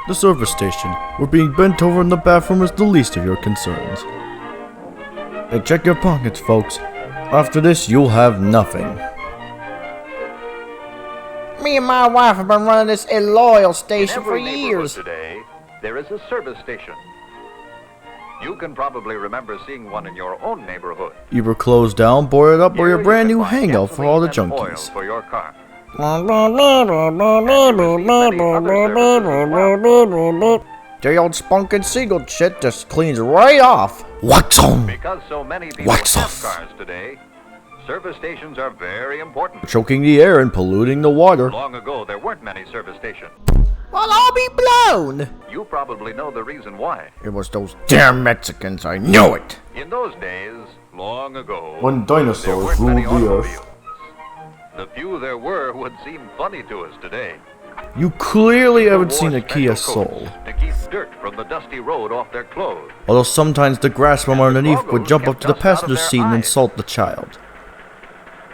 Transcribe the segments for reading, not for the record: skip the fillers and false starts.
The service station, where being bent over in the bathroom is the least of your concerns. Hey, check your pockets, folks. After this, you'll have nothing. Me and my wife have been running this loyal station for years. Today, there is a service station. You can probably remember seeing one in your own neighborhood. Either closed down, boarded up, or your Here brand you new can find hangout for all the gasoline and oil junkies. for your car. The old spunkin' seagull shit just cleans right off. Wax on! Because so many people Wax have off. cars today, service stations are very important. Choking the air and polluting the water. Long ago, there weren't many service stations. Well, I'll be blown. You probably know the reason why. It was those damn Mexicans, I knew it. In those days, long ago, When there dinosaurs weren't many ruled the automobiles. earth. The few there were would seem funny to us today. You clearly haven't People seen wore a Kia special Soul. coats to keep dirt from the dusty road off their clothes. Although sometimes the grass from underneath would jump up to the Kept dust out of passenger their seat and eyes. insult the child.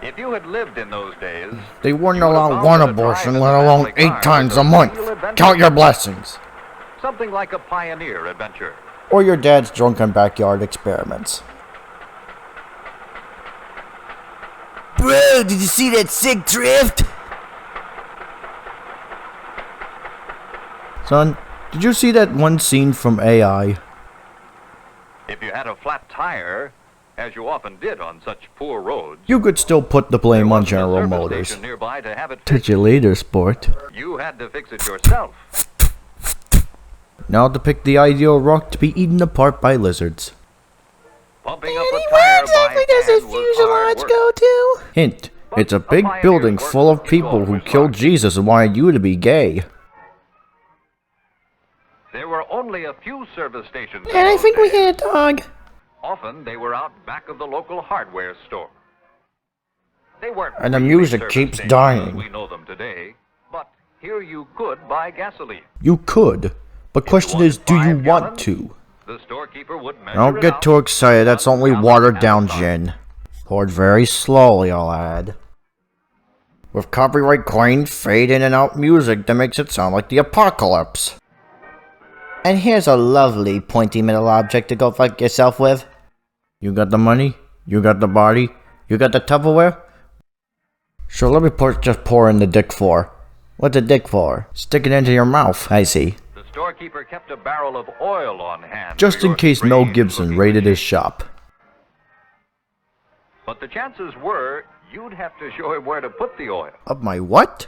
If you had lived in those days, They wouldn't you would have allow found one that a abortion, drive let in a alone family car 8 times was a month. real adventure. Count your blessings. Something like a pioneer adventure. Or your dad's drunken backyard experiments. Bro, did you see that sick drift? Son, did you see that one scene from AI? If you had a flat tire, as you often did on such poor roads, You could still put the there blame on wasn't a General service Motors. station nearby to have it Catch fixed. you later, sport. You had to fix it yourself. Now depict the ideal rock to be eaten apart by lizards. Pumping up a tire by hand was hard work. to? Hint, it's a big building full of people who killed Jesus and wanted you to be gay. There were only a few service stations. in And I those think we days. hit a dog. Often they were out back of the local hardware store. They weren't And the really music service keeps stations dying. as we know them today, but here you could buy gasoline. You could, but question is, do you want to? The storekeeper would measure Don't it get out, too excited, that's run only down watered the down gallon. gin. Poured very slowly, I'll add. With copyright claimed fade in and out music that makes it sound like the apocalypse. And here's a lovely pointy metal object to go fuck yourself with. You got the money? You got the body? You got the Tupperware? Sure, let me just pour in the dick for. What's a dick for? Stick it into your mouth, I see. The storekeeper kept a barrel of oil on hand. Just for in your case Mel strange Gibson looking raided his machine. shop. But the chances were you'd have to show him where to put the oil. Of my what?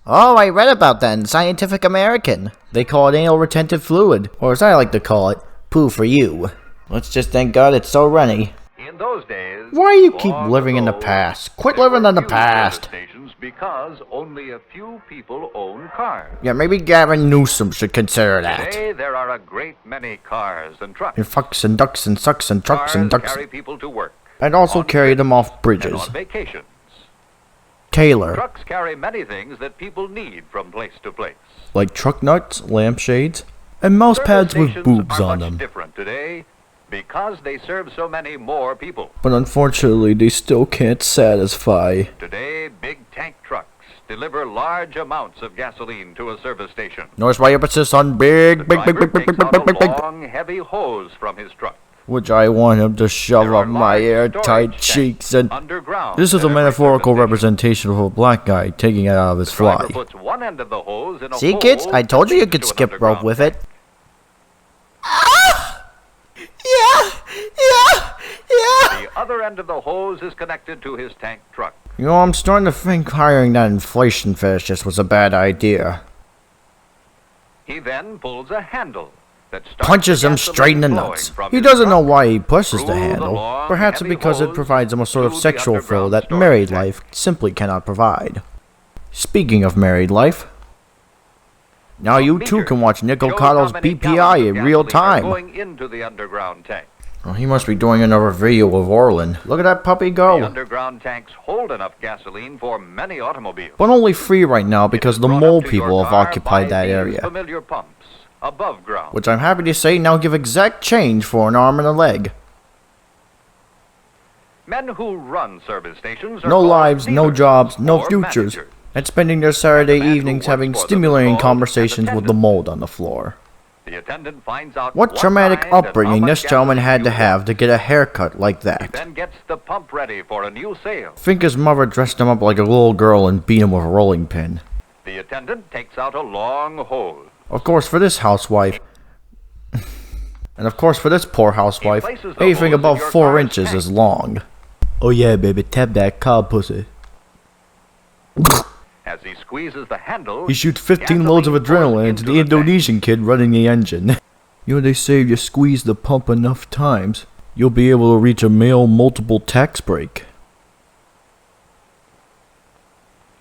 Oh, I read about that in Scientific American. They call it anal retentive fluid, or as I like to call it, poo for you. Let's just thank God it's so runny. In those days, Why you keep long living in the ago, past? Quit there living were in the few past. service stations because only a few people own cars. Yeah, maybe Gavin Newsom should consider that. Today there are a great many cars and trucks. And fucks and ducks and sucks and trucks and Cars ducks. carry people to work And also on carry trips them off and bridges. on vacations. Taylor. Trucks carry many things that people need from place to place. Like truck nuts, lampshades, and mouse pads Service with stations boobs are on much them. different today because they serve so many more people. But unfortunately, they still can't satisfy. Today, big tank trucks deliver large amounts of gasoline to a service station. Notice my emphasis on The big, big, big, driver big, big, takes big, out big, big, a big, long, heavy hose from his truck. which I want him to shove There are up my large airtight storage cheeks. tanks And underground this is at a every metaphorical service station. representation of a black guy taking it out of his Driver fly. puts one end of the hose in a See, hole kids? I told you you that could leads to an skip rope underground with tank. it. The other end of the hose is connected to his tank truck. You know, I'm starting to think hiring that inflation fetishist was a bad idea. He then pulls a handle that starts Punches the him straight in the gasoline nuts. flowing from He his doesn't know truck why he pushes the through the handle. long, Perhaps heavy because it hose provides him a sort of to the sexual thrill underground that storage married tank. life simply cannot provide. Speaking of married life, now you too can watch Nickel Shows Cottle's how many BPI gallons of in real gasoline are time. Going into the underground tank. Oh, he must be doing another video of Orland. Look at that puppy The go. underground tanks hold enough gasoline for many automobiles. But only free right now because the Brought mole up to your people have car occupied by that these area. Familiar pumps above ground. Which I'm happy to say now give exact change for an arm and a leg. Men who run service stations are No called lives, no dealers jobs, no or futures. managers. and spending their Saturday The man who evenings works having for them stimulating is called conversations an with the mold on the floor. The attendant finds out What traumatic kind and how upbringing much this gentleman gasoline had to you have want. to get a haircut like He that. then gets the pump ready for a new sale. Think his mother dressed him up like a little girl and beat him with a rolling pin. The attendant takes out a long hose. Of course, for this housewife, and of course for this poor housewife, places the anything hose in above your 4 car's inches tank. is long. Oh yeah, baby, tap that cow pussy. As he squeezes the handle, He shoots 15 loads of gasoline pours adrenaline into the tank. Indonesian kid running the engine. You know, they say if you squeeze the pump enough times, you'll be able to reach a male multiple tax break.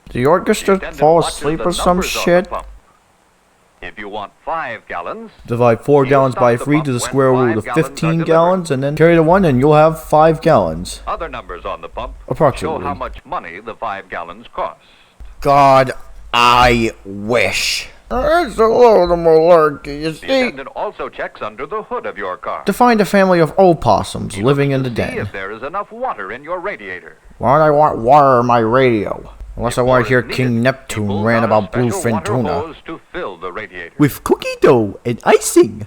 The The orchestra attendant fall watches asleep the or some numbers on the shit? pump. If you want 5 gallons, Divide 4 He'll gallons stop by the 3 pump to the when square root 5 of gallons are 15 delivered. gallons, and then carry the 1 and you'll have 5 gallons. other numbers on the pump Approximately. show how much money the 5 gallons cost. God, I wish. It's a little malarkey, you The see. attendant also checks under the hood of your car. To find a family of opossums He living looks in to the see den. if there is enough water in your radiator. Why do I want water in my radio? Unless I If want more to hear is King needed, he Neptune pulls rant out a about special bluefin water tuna. hose to fill the radiator. With cookie dough and icing.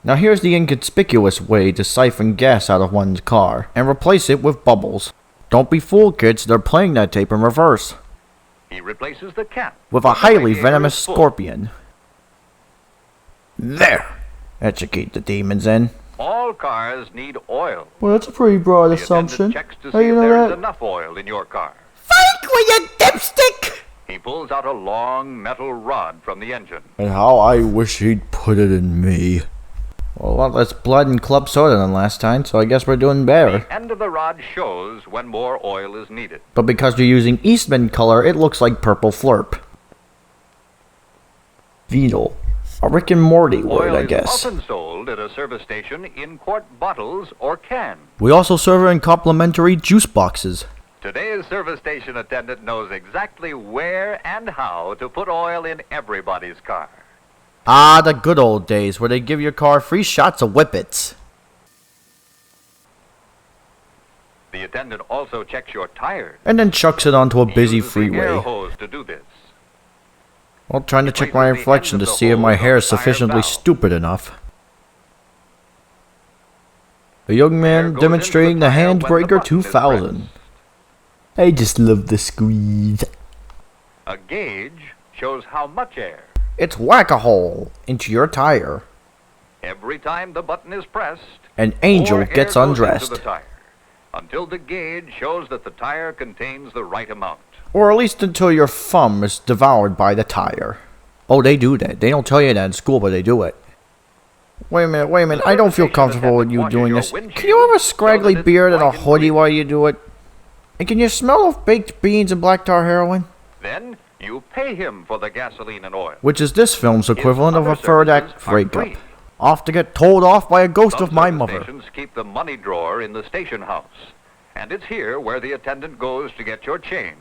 Now here's the inconspicuous way to siphon gas out of one's car and replace it with bubbles. Don't be fooled, kids, they're playing that tape in reverse. He replaces the cap With a when the highly radiator venomous is full. scorpion. There! That should keep the demons in. All cars need oil. Well, that's a pretty broad The attendant checks to see if there is enough oil in your car. Fake with your dipstick! He pulls out a long metal rod from the engine. And how I wish he'd put it in me. Well, a lot less blood and club soda than last time, so I guess we're doing better. The end of the rod shows when more oil is needed. But because you're using Eastman color, it looks like purple flurp. Venal. A Rick and Morty word, Oil I is guess. often sold at a service station in quart bottles or cans. We also serve it in complimentary juice boxes. Today's service station attendant knows exactly where and how to put oil in everybody's car. Ah, the good old days where they give your car free shots of whippets. The attendant also checks your tires. And then chucks it onto a He busy uses the air freeway. hose to do this. While trying to He check places my the reflection end to of the see if my hose hair on is the tire sufficiently valve. stupid enough. A young Air man goes into demonstrating the the tire when the Handbreaker button is 2000. I just love the squeeze. A gauge shows how much air. It's whack-a-hole into your tire. Every time the button is pressed, An angel more air gets goes into undressed. the tire, until the gauge shows that the tire contains the right amount. Or at least until your thumb is devoured by the tire. Oh, they do that. They don't tell you that in school, but they do it. Wait a minute. I don't feel comfortable with you doing this. Can you have a scraggly beard and a hoodie while you do it? And can you smell of baked beans and black tar heroin? Then you pay him for the gasoline and oil. Which is this film's equivalent of a other third services act are breakup. free. Off to get told off by a ghost Some of my service mother. stations keep the money drawer in the station house, and it's here where the attendant goes to get your change.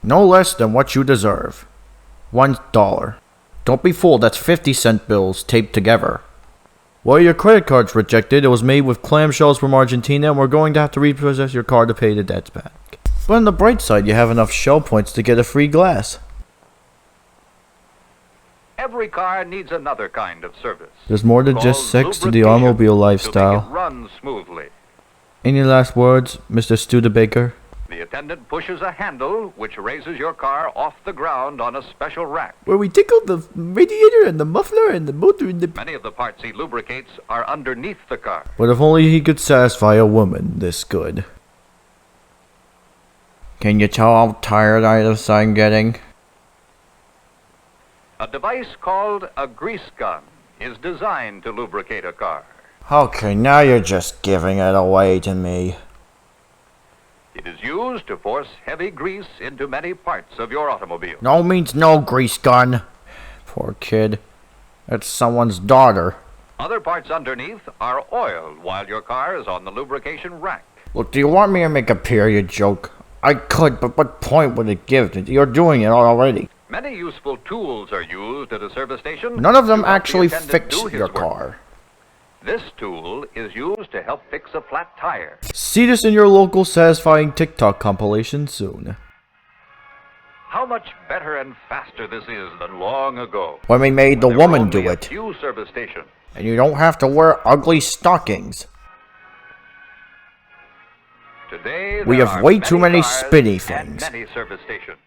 No less than what you deserve. $1. Don't be fooled, that's 50-cent bills taped together. Well, your credit card's rejected. It was made with clamshells from Argentina, and we're going to have to repossess your card to pay the debts back. But on the bright side, you have enough shell points to get a free glass. Every car needs another kind of service. There's more than just called sex to the lubrication, automobile to lifestyle. make it run smoothly. Any last words, Mr. Studebaker? The attendant pushes a handle which raises your car off the ground on a special rack. Where we tickled the radiator and the muffler and the motor and the... Many of the parts he lubricates are underneath the car. But if only he could satisfy a woman this good. Can you tell how tired I'm getting? A device called a grease gun is designed to lubricate a car. Okay, now you're just giving it away to me. It is used to force heavy grease into many parts of your automobile. No means no, grease gun. Poor kid. That's someone's daughter. Other parts underneath are oiled while your car is on the lubrication rack. Look, do you want me to make a period joke? I could, but what point would it give? You're doing it already. Many useful tools are used at a service station. None of them to help the actually attendant fix do his your work. car. This tool is used to help fix a flat tire. See this in your local satisfying TikTok compilation soon. how much better and faster this is than long ago. When we made the There were woman only do a it. few service stations. And you don't have to wear ugly stockings. Today, We there have are way too many cars spinny and things. many service stations.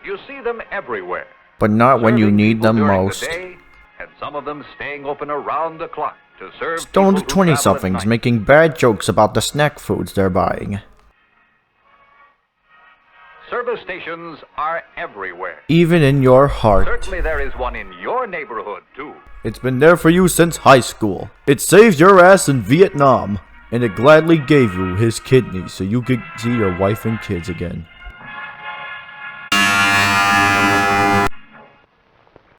You see them everywhere. But not when you Serving need people them during the most. day, and some of them staying open around the clock to serve Stoned people who travel at 20-somethings night. making bad jokes about the snack foods they're buying. Service stations are everywhere. Even in your heart. Certainly there is one in your neighborhood, too. It's been there for you since high school. It saved your ass in Vietnam. And it gladly gave you his kidneys so you could see your wife and kids again.